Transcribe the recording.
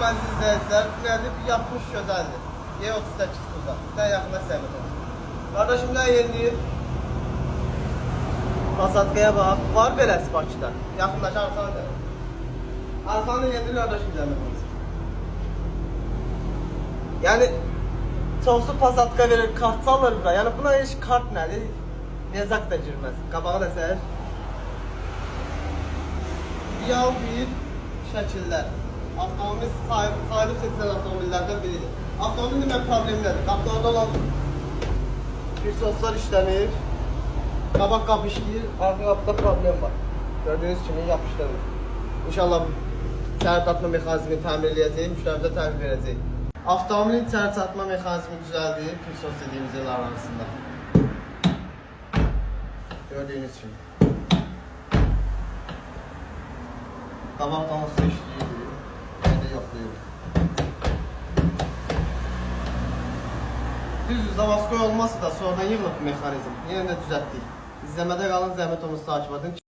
Salam əziz izləyicilər. Bu nədir? Yapmış gözəldir. Y38 Kuza. Dən yaxına səbət olsun. Qardaşım nə yeniləyir? Pasatkaya bax. Var beləsi Bakıda. Yaxınlaş arxana da. Arxanı yeniləyir qardaşım səbət olsun. Yəni çoxsu Pasatka verir, kart salır bura. Yəni buna heç kart nədir? Nezak da girməz. Qabağa da sər. İdeal bir şəkillər. Avtomobil sayılıb seçilən avtomobillərdən biridir. Avtomobilin mən problemi nədir? Qapılarda olan pirsoslar işləmir. Qabaq qapı işləyir, arqa qapıda problem var. Gördüyünüz kimi yapışdırılır. İnşallah səhər çatma mexanizmini təmir edəcəyik, müştərimizə təhvil verəcəyik. Avtomobilin səhər çatma mexanizmi düzəldir, pirsos dediyimiz yerlər arasında. Gördüyünüz kimi. Qabaqdan olsa işləyir. Yoxlayır. Düzdür, zavaskoy olmasa da sonradan yığılıb mexanizm. Yenə də düzəltdik. İzləmədə qalın, zəhmət olmasa takip edin.